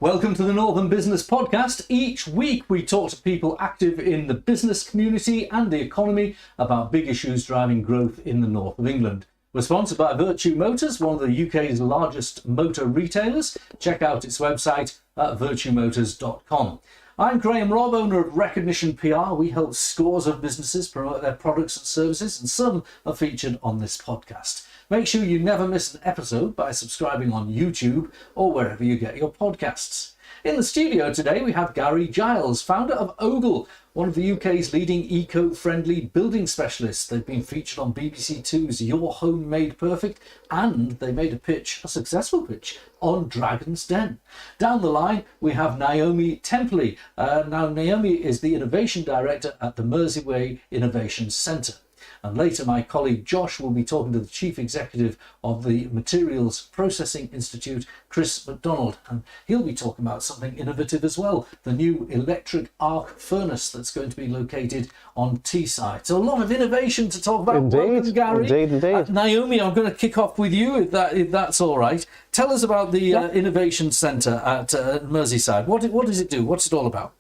Welcome to the Northern Business Podcast. Each week we talk to people active in the business community and the economy about big issues driving growth in the north of England. We're sponsored by Vertu Motors, one of the UK's largest motor retailers. Check out its website at vertumotors.com. I'm Graham Robb, owner of Recognition PR. We help scores of businesses promote their products and services, and some are featured on this podcast. Make sure you never miss an episode by subscribing on YouTube or wherever you get your podcasts. In the studio today, we have Gary Giles, founder of Ogle, one of the UK's leading eco-friendly building specialists. They've been featured on BBC Two's Your Home Made Perfect, and they made a successful pitch, on Dragon's Den. Down the line, we have Naomi Templey. Now, Naomi is the Innovation Director at the Mersey Innovation Centre. And later, my colleague Josh will be talking to the Chief Executive of the Materials Processing Institute, Chris McDonald, and he'll be talking about something innovative as well, the new electric arc furnace that's going to be located on Teesside. So a lot of innovation to talk about. Indeed. Welcome, Gary. Indeed. Naomi, I'm going to kick off with you, if that's all right. Tell us about the Innovation Centre at Merseyside. What does it do? What's it all about?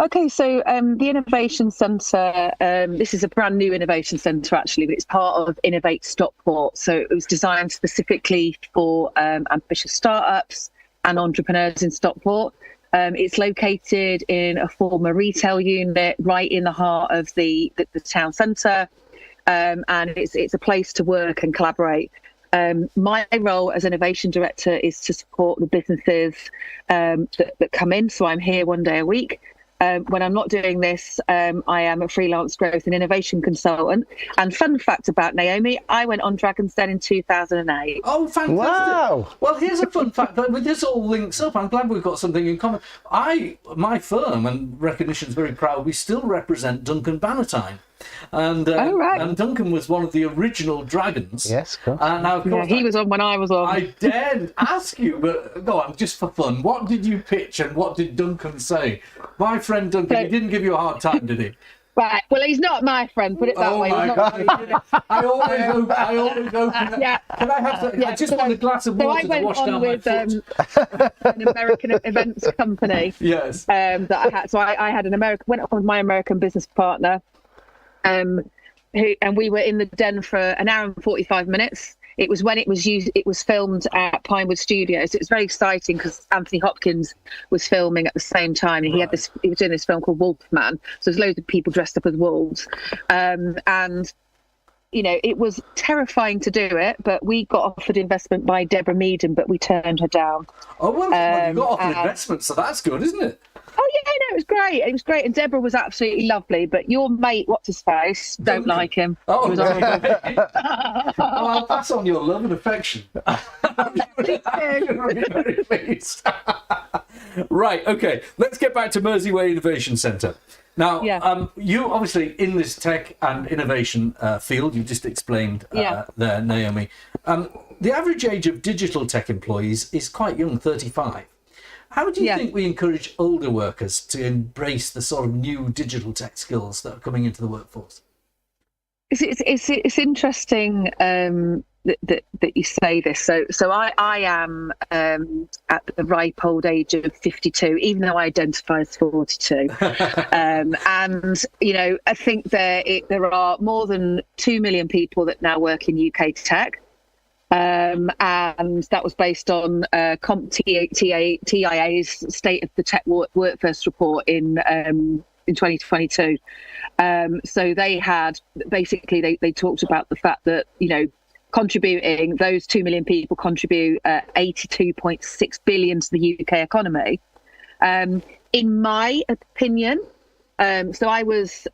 Okay, so the Innovation Centre, this is a brand new Innovation Centre actually, but it's part of Innovate Stockport. So it was designed specifically for ambitious startups and entrepreneurs in Stockport. It's located in a former retail unit right in the heart of the town centre, and it's a place to work and collaborate. My role as Innovation Director is to support the businesses that come in, so I'm here one day a week. When I'm not doing this, I am a freelance growth and innovation consultant. And fun fact about Naomi, I went on Dragon's Den in 2008. Oh, fantastic. Wow. Well, here's a fun fact. This all links up. I'm glad we've got something in common. My firm, and Recognition's very proud, we still represent Duncan Bannatyne. And and Duncan was one of the original Dragons. Yes, of course. Now, of course, he was on when I was on. I daren't ask you, but go on, just for fun. What did you pitch and what did Duncan say? My friend Duncan, he didn't give you a hard time, did he? Right. Well, he's not my friend. Put it that way. My God. I always open. Yeah. Can I have to? I just want a glass of water to wash down my foot. An American events company. Yes. That I had. So I had went on with my American business partner. And we were in the den for an hour and 45 minutes. It was when it was filmed at Pinewood Studios. It was very exciting because Anthony Hopkins was filming at the same time, and he was doing this film called Wolfman. So there's loads of people dressed up as wolves, and it was terrifying to do it. But we got offered investment by Deborah Meaden, but we turned her down. Oh well, you got offered investment, so that's good, isn't it? Oh yeah, no, it was great. It was great, and Deborah was absolutely lovely. But your mate, what's his face, don't like him. Oh, he was horrible. I'll pass on your love and affection. I'm very pleased. Right, okay. Let's get back to Mersey Innovation Centre. Now, you obviously in this tech and innovation field, you just explained there, Naomi. The average age of digital tech employees is quite young, 35. How do you think we encourage older workers to embrace the sort of new digital tech skills that are coming into the workforce? It's interesting that you say this. So I am at the ripe old age of 52, even though I identify as 42. And I think there are more than 2 million people that now work in UK tech. And that was based on CompTIA's State of the Tech Workforce report in 2022. So they had they talked about the fact that contributing, those 2 million people contribute 82.6 billion to the UK economy. In my opinion, so I was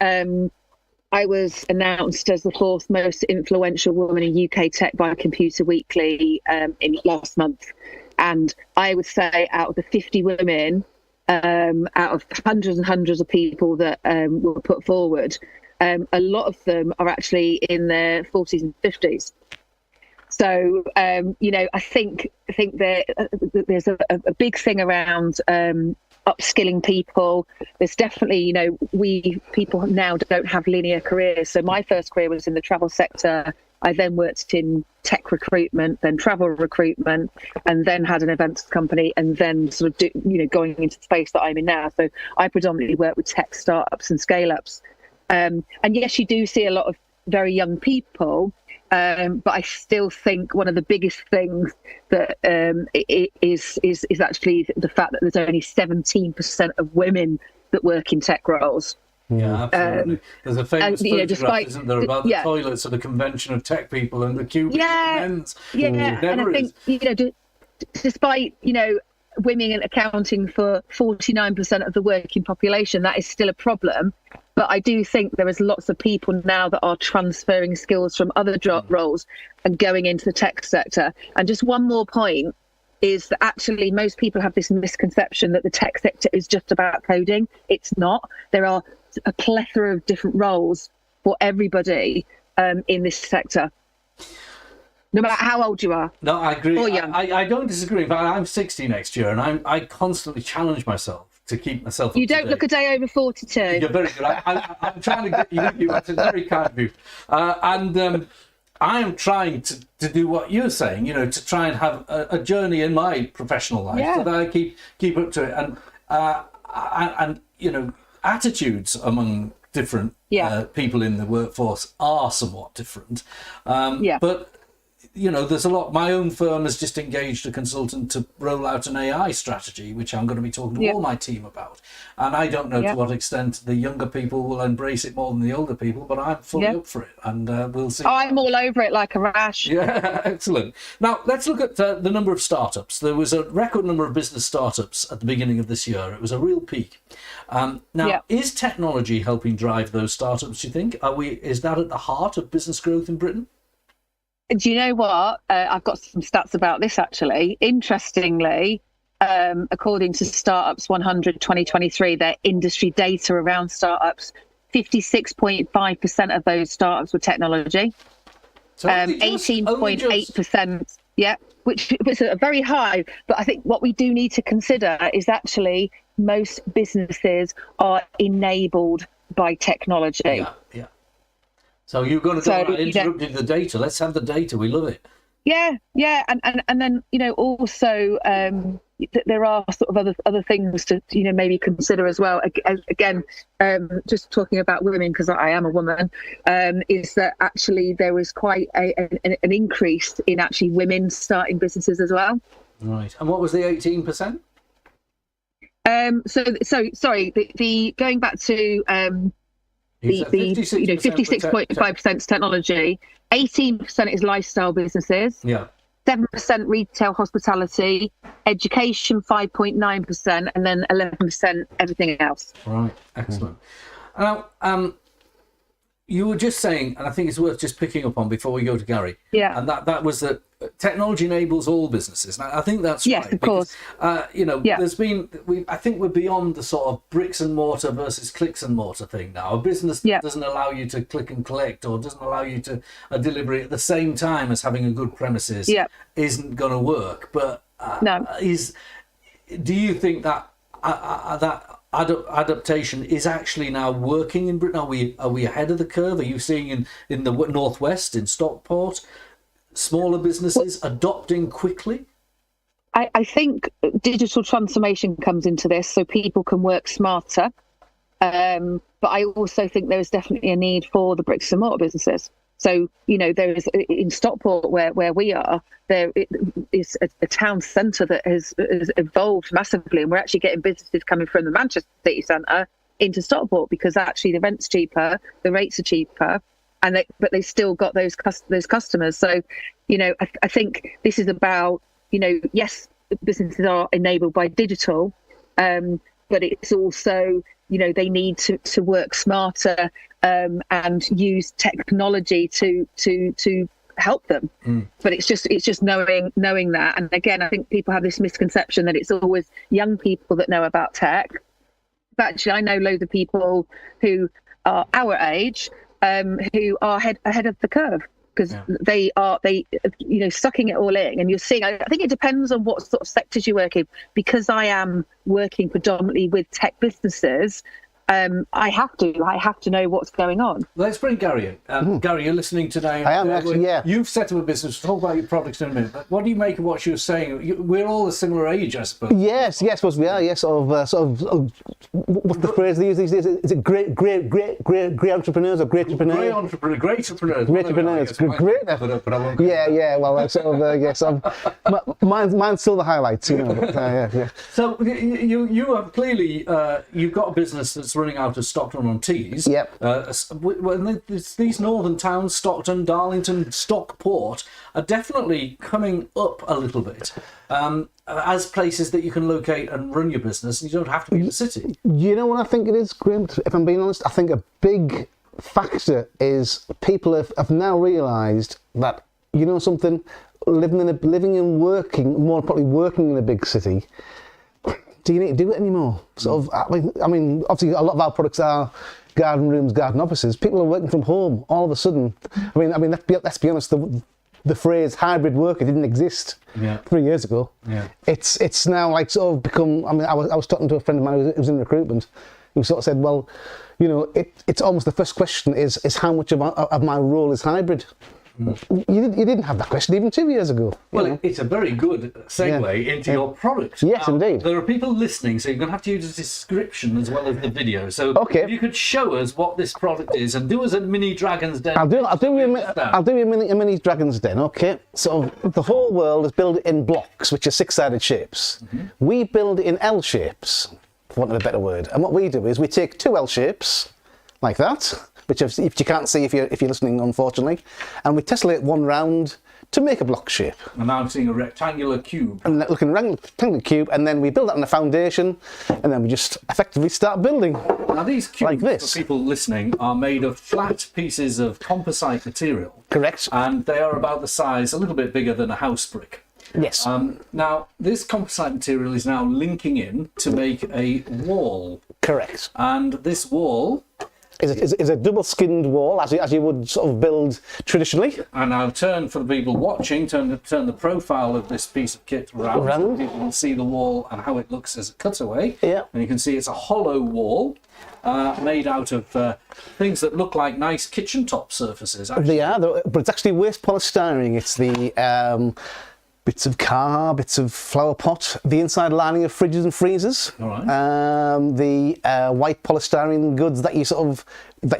announced as the fourth most influential woman in UK tech by Computer Weekly in last month. And I would say out of the 50 women, out of hundreds and hundreds of people that were put forward, a lot of them are actually in their 40s and 50s. So, I think that there's a big thing around upskilling people. There's definitely, people now don't have linear careers. So my first career was in the travel sector I then worked in tech recruitment, then travel recruitment, and then had an events company, and then sort of going into the space that I'm in now. So I predominantly work with tech startups and scale-ups. And yes, you do see a lot of very young people, but I still think one of the biggest things that is actually the fact that there's only 17% of women that work in tech roles. Yeah, absolutely. There's a famous photograph, despite, isn't there, about the toilets at a convention of tech people and the queue for men's. And I think, despite, women accounting for 49% of the working population, that is still a problem. But I do think there is lots of people now that are transferring skills from other job roles and going into the tech sector. And just one more point is that actually most people have this misconception that the tech sector is just about coding. It's not. There are a plethora of different roles for everybody in this sector, no matter how old you are. No, I agree. Or young. I don't disagree. But I'm 60 next year, and I constantly challenge myself to keep myself. You don't look a day over 42. You're very good. I'm trying to get you. That's very kind of you. I am trying to do what you're saying. To try and have a journey in my professional life so that I keep up to it, and attitudes among different people in the workforce are somewhat different. But there's a lot. My own firm has just engaged a consultant to roll out an AI strategy, which I'm going to be talking to all my team about. And I don't know to what extent the younger people will embrace it more than the older people, but I'm fully up for it, and we'll see. Oh, I'm all over it like a rash. Yeah, excellent. Now, let's look at the number of startups. There was a record number of business startups at the beginning of this year. It was a real peak. Is technology helping drive those startups, do you think? Is that at the heart of business growth in Britain? Do you know what? I've got some stats about this, actually. Interestingly, according to Startups 100 2023, their industry data around startups, 56.5% of those startups were technology. So 18.8%, which is very high. But I think what we do need to consider is actually most businesses are enabled by technology. Yeah. So you're going to go about interrupting the data. Let's have the data. We love it. Yeah, and then also there are sort of other things to maybe consider as well. Again, just talking about women, because I am a woman, is that actually there was quite an increase in actually women starting businesses as well. Right, and what was the 18%? So sorry, the going back to. The 56.5% is technology, 18% is lifestyle businesses, 7% retail hospitality, education 5.9%, and then 11% everything else. Right, excellent. Now, you were just saying, and I think it's worth just picking up on before we go to Gary. Yeah. And that was that technology enables all businesses. Now, I think that's right. Yes, of course. There's been, I think we're beyond the sort of bricks and mortar versus clicks and mortar thing now. A business doesn't allow you to click and collect, or doesn't allow you to delivery at the same time as having a good premises isn't going to work. But do you think that that adaptation is actually now working in Britain? Are we ahead of the curve? Are you seeing in the northwest, in Stockport, smaller businesses adopting quickly? I think digital transformation comes into this, so people can work smarter. But I also think there is definitely a need for the bricks and mortar businesses. So, there is in Stockport where we are, there is a town centre that has evolved massively, and we're actually getting businesses coming from the Manchester city centre into Stockport because actually the rent's cheaper, the rates are cheaper, but they still got those customers. So, I think this is about, yes, businesses are enabled by digital, but it's also, they need to work smarter and use technology to help them. But it's just knowing that. And again, I think people have this misconception that it's always young people that know about tech. But actually, I know loads of people who are our age who are ahead of the curve, because they sucking it all in. And you're seeing, I think it depends on what sort of sectors you work in. Because I am working predominantly with tech businesses, I have to know what's going on. Let's bring Gary in. Gary, you're listening today. I am actually, yeah. You've set up a business. We'll talk about your products in a minute. But what do you make of what she was saying? We're all a similar age, I suppose. Yes, we are. Yes, what's the phrase they use these days? Is it great entrepreneurs or great entrepreneurs? Great entrepreneurs. Great. Yeah. Well, yes. Mine's still the highlights, you know. But, yeah. So you have clearly you've got a business that's running out of Stockton-on-Tees. Yep. These northern towns, Stockton, Darlington, Stockport, are definitely coming up a little bit as places that you can locate and run your business, and you don't have to be in the city. You know what I think it is, Graham? If I'm being honest, I think a big factor is people have now realised that, you know something, living and working, more importantly working in a big city, do you need to do it anymore? Sort of, I mean, obviously a lot of our products are garden rooms, garden offices. People are working from home all of a sudden. I mean, let's be honest, the phrase hybrid worker didn't exist 3 years ago. Yeah. It's now like sort of become, I mean, I was talking to a friend of mine who was in recruitment, who sort of said, well, you know, it's almost the first question is how much of my role is hybrid? You didn't have that question even 2 years ago. Well, it's a very good segue into your product. Yes, indeed. There are people listening, so you're going to have to use a description as well as the video. So if you could show us what this product is and do us a mini Dragon's Den. I'll do you a mini Dragon's Den, okay? So the whole world is built in blocks, which are six-sided shapes. We build in L shapes, for want of a better word. And what we do is we take two L shapes, like that, which if you can't see if you're listening, unfortunately, and we tessellate one round to make a block shape. And now I'm seeing a rectangular cube. And looking at a rectangular cube, and then we build that on a foundation, and then we just effectively start building. Now these cubes, like this, for people listening, are made of flat pieces of composite material. Correct. And they are about the size, a little bit bigger than a house brick. Yes. Now, this composite material is now linking in to make a wall. Correct. And this wall is a double-skinned wall, as you would sort of build traditionally. And I'll turn, for the people watching, turn the profile of this piece of kit around so people can see the wall and how it looks as a cutaway. Yeah. And you can see it's a hollow wall made out of things that look like nice kitchen top surfaces. Actually. They are, but it's actually waste polystyrene. It's the bits of car, bits of flower pot, the inside lining of fridges and freezers. All right. The white polystyrene goods that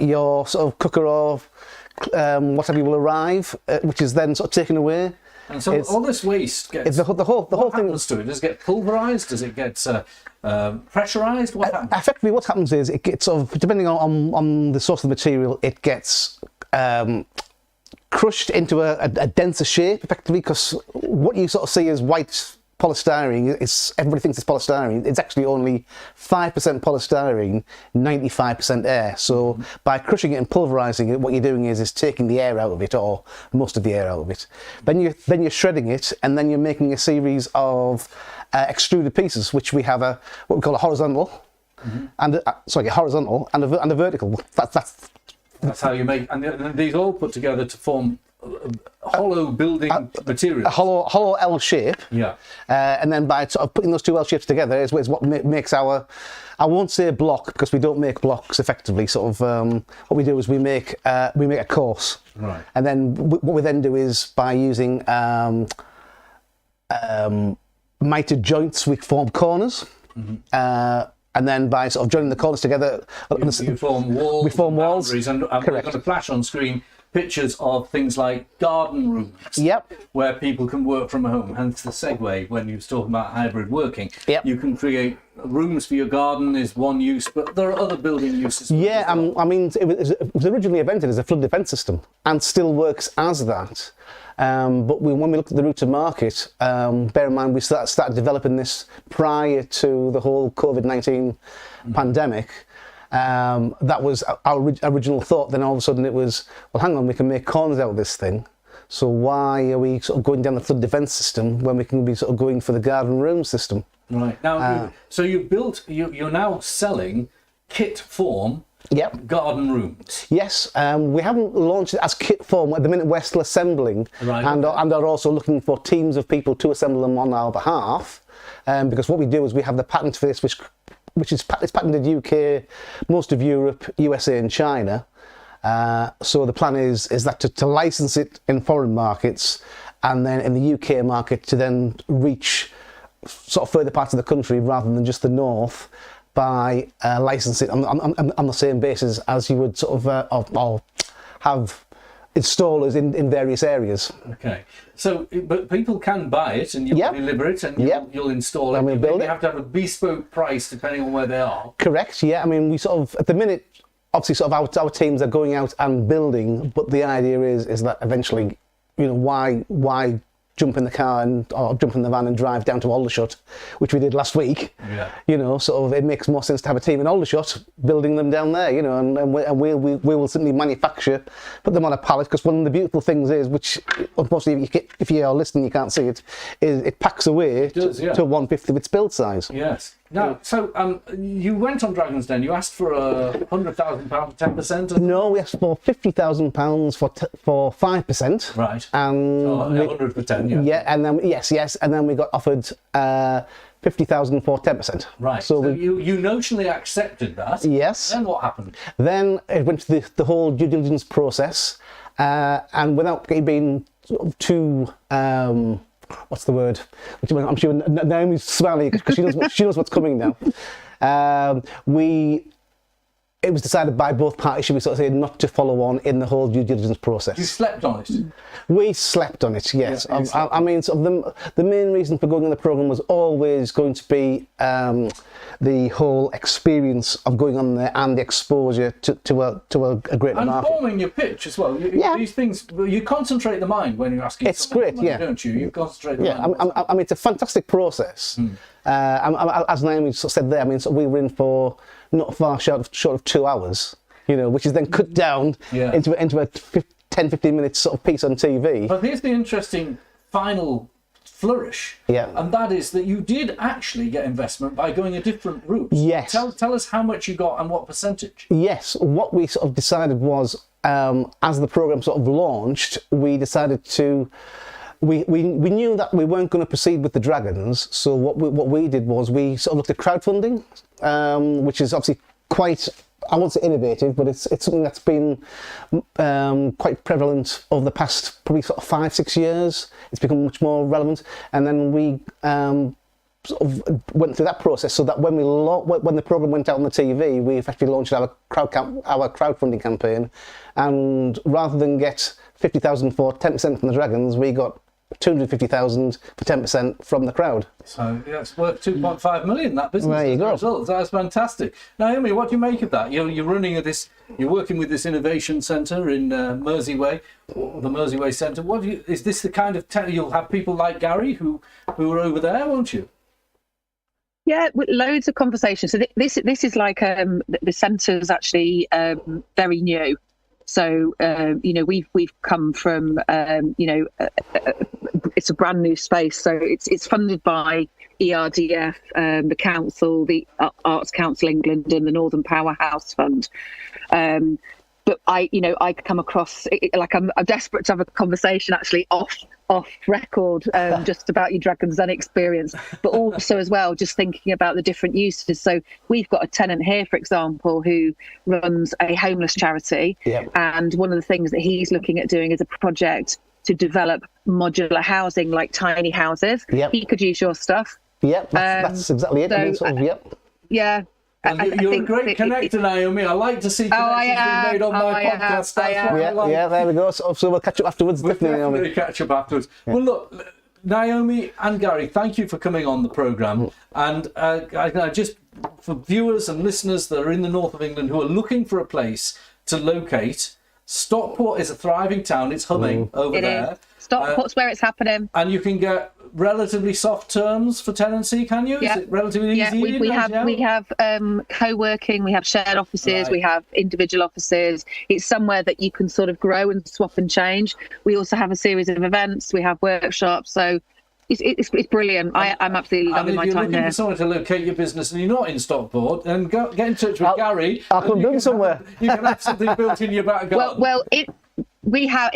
your sort of cooker or whatever will arrive, which is then sort of taken away. And so all this waste gets... The whole thing happens to it? Does it get pulverised? Does it get pressurised? What happens? Effectively, what happens is it gets sort of, depending on the source of the material, it gets crushed into a denser shape, effectively, because what you sort of see as white polystyrene, everybody thinks it's polystyrene. It's actually only 5% polystyrene, 95% air. So by crushing it and pulverising it, what you're doing is taking the air out of it, or most of the air out of it. Then you're shredding it, and then you're making a series of extruded pieces, which we have what we call a horizontal, and a horizontal and a vertical. That's how you make, and these all put together to form hollow building materials. A hollow L shape. Yeah. And then by sort of putting those two L shapes together is what makes our, I won't say block because we don't make blocks effectively. Sort of what we do is we make a course. Right. And then what we then do is by using mitered joints, we form corners. And then by sort of joining the corners together, you form walls. We form walls. And we're going to flash on screen pictures of things like garden rooms. Yep. Where people can work from home. Hence the segue when you were talking about hybrid working. Yep. You can create rooms for your garden is one use, but there are other building uses. Yeah, I mean, it was originally invented as a flood defence system and still works as that. But when we looked at the route to market, bear in mind we started developing this prior to the whole COVID-19 pandemic. That was our original thought. Then all of a sudden it was, well, hang on, we can make corners out of this thing. So why are we sort of going down the flood defence system when we can be sort of going for the garden room system? Right. Now, so you're now selling kit form. Yep. Garden rooms. Yes, we haven't launched it as kit form at the minute. We're still assembling, right, and are also looking for teams of people to assemble them on our behalf. Because what we do is we have the patent for this, which which is it's patented UK, most of Europe, USA, and China. So the plan is that to license it in foreign markets, and then in the UK market to then reach sort of further parts of the country rather than just the north, by licensing on the same basis as you would sort of or have installers in various areas. Okay, so but people can buy it and you'll deliver it and you'll install it. And we'll build it. You have to have a bespoke price depending on where they are. Correct. Yeah. I mean, we sort of at the minute, obviously, sort of our teams are going out and building, but the idea is that eventually, why jump in the car or jump in the van and drive down to Aldershot, which we did last week. Yeah. Sort of it makes more sense to have a team in Aldershot building them down there, and we will simply manufacture, put them on a pallet, because one of the beautiful things is, which unfortunately if you are listening you can't see it, is it packs away to 1/5 of its build size. Yes. Now, so you went on Dragon's Den. You asked for £100,000, 10%. No, we asked for £50,000 for 5%. Right. And 100 for 10. Yeah. Yeah, and then and then we got offered 50,000 for 10%. Right. So you notionally accepted that. Yes. Then what happened? Then it went to the whole due diligence process, and without it being sort of too. What's the word? I'm sure Naomi's smiling because she knows what's coming now. It was decided by both parties, should we sort of say, not to follow on in the whole due diligence process. You slept on it? We slept on it, yes. Yeah, I mean, sort of the main reason for going on the programme was always going to be the whole experience of going on there and the exposure to a greater and market. forming your pitch as well. These things, you concentrate the mind when you're asking. It's great, money, don't you? You concentrate the mind. I mean, it's a fantastic process. As Naomi said there, I mean, we were in for not far short of 2 hours, which is then cut down into a 10-15 minute sort of piece on TV. But here's the interesting final flourish, and that is that you did actually get investment by going a different route. Yes. Tell us how much you got and what percentage. Yes, what we sort of decided was, as the programme sort of launched, we decided to. We knew that we weren't going to proceed with the Dragons, so what we did was we sort of looked at crowdfunding, which is obviously quite, I won't say innovative, but it's something that's been quite prevalent over the past probably sort of 5-6 years. It's become much more relevant, and then we sort of went through that process so that when the programme went out on the TV, we effectively launched our crowdfunding campaign, and rather than get 50,000 for 10% from the Dragons, we got 250,000 for 10% from the crowd. So it's worth 2.5 million, that business. There you go. Result. That's fantastic. Naomi, what do you make of that? You're working with this innovation centre in Mersey-Way, the Mersey-Way Centre. Is this the kind of you'll have people like Gary who are over there, won't you? Yeah, with loads of conversations. So this is like the centre's actually very new. So we've come from it's a brand new space. So it's funded by ERDF, the council, the Arts Council England, and the Northern Powerhouse Fund. But I come across like I'm desperate to have a conversation actually off record just about your Dragon's Den experience, but also as well just thinking about the different uses. So we've got a tenant here, for example, who runs a homeless charity, and one of the things that he's looking at doing is a project to develop modular housing, like tiny houses. He could use your stuff. That's exactly it. Yeah. Well, you're a great connector, Naomi. I like to see connections being made on my podcast. There we go. So we'll catch up afterwards. Definitely catch up afterwards. Yeah. Well, look, Naomi and Gary, thank you for coming on the programme. And I just, for viewers and listeners that are in the north of England who are looking for a place to locate, Stockport is a thriving town. It's humming over there. Is. Stockport's where it's happening. And you can get relatively soft terms for tenancy, can you? Is it relatively easy? We have co-working, we have shared offices, we have individual offices. It's somewhere that you can sort of grow and swap and change. We also have a series of events, we have workshops, so it's brilliant. I'm absolutely loving my time there. If you're looking for someone to locate your business and you're not in Stockport, then get in touch with Gary. I'll come build somewhere. You can have something built in your back garden. we have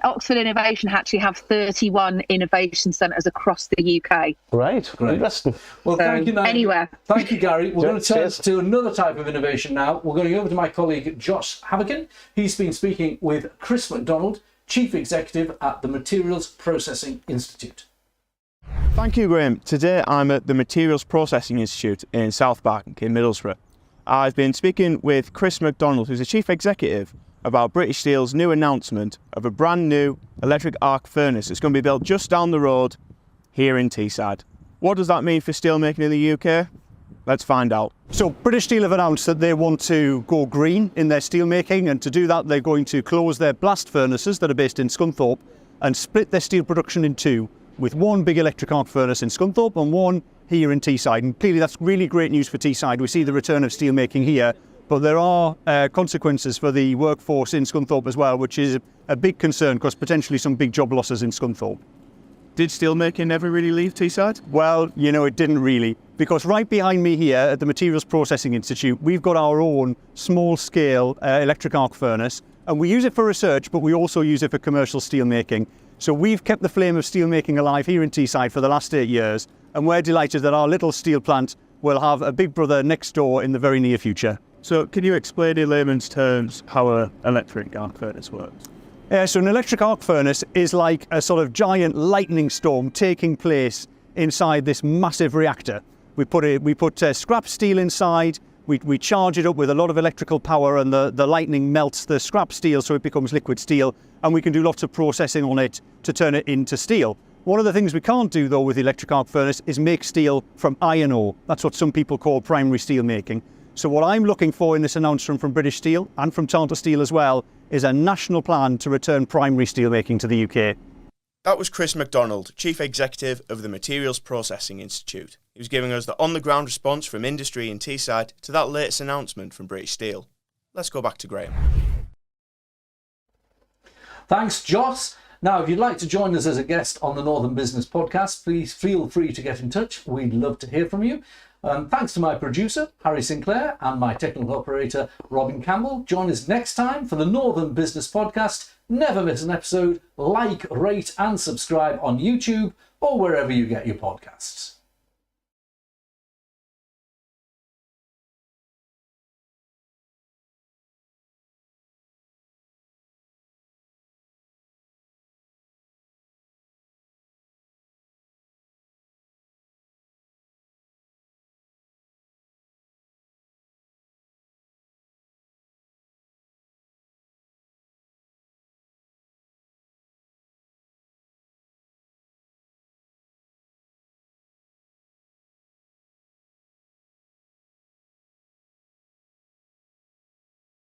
Oxford Innovation actually have 31 innovation centres across the UK. Right, Great. interesting. Well, thank you, Nigel. Anywhere. Thank you, Gary. We're going to turn Cheers. to another type of innovation now. We're going over to my colleague Josh Havigan. He's been speaking with Chris McDonald, Chief Executive at the Materials Processing Institute. Thank you, Graham. Today I'm at the Materials Processing Institute in South Bank in Middlesbrough. I've been speaking with Chris McDonald, who's the Chief Executive, about British Steel's new announcement of a brand new electric arc furnace that's going to be built just down the road here in Teesside. What does that mean for steelmaking in the UK? Let's find out. So British Steel have announced that they want to go green in their steelmaking, and to do that they're going to close their blast furnaces that are based in Scunthorpe and split their steel production in two, with one big electric arc furnace in Scunthorpe and one here in Teesside. And clearly that's really great news for Teesside. We see the return of steelmaking here, but there are consequences for the workforce in Scunthorpe as well, which is a big concern because potentially some big job losses in Scunthorpe. Did steelmaking never really leave Teesside? Well, you know, it didn't really, because right behind me here at the Materials Processing Institute, we've got our own small-scale electric arc furnace, and we use it for research, but we also use it for commercial steelmaking. So we've kept the flame of steelmaking alive here in Teesside for the last 8 years, and we're delighted that our little steel plant will have a big brother next door in the very near future. So can you explain in layman's terms how an electric arc furnace works? So an electric arc furnace is like a sort of giant lightning storm taking place inside this massive reactor. We put scrap steel inside, we charge it up with a lot of electrical power, and the lightning melts the scrap steel so it becomes liquid steel, and we can do lots of processing on it to turn it into steel. One of the things we can't do though with the electric arc furnace is make steel from iron ore. That's what some people call primary steel making. So what I'm looking for in this announcement from British Steel and from Tata Steel as well is a national plan to return primary steel making to the UK. That was Chris McDonald, Chief Executive of the Materials Processing Institute. He was giving us the on-the-ground response from industry in Teesside to that latest announcement from British Steel. Let's go back to Graham. Thanks, Joss. Now, if you'd like to join us as a guest on the Northern Business Podcast, please feel free to get in touch. We'd love to hear from you. Thanks to my producer, Harry Sinclair, and my technical operator, Robin Campbell. Join us next time for the Northern Business Podcast. Never miss an episode. Like, rate, and subscribe on YouTube or wherever you get your podcasts.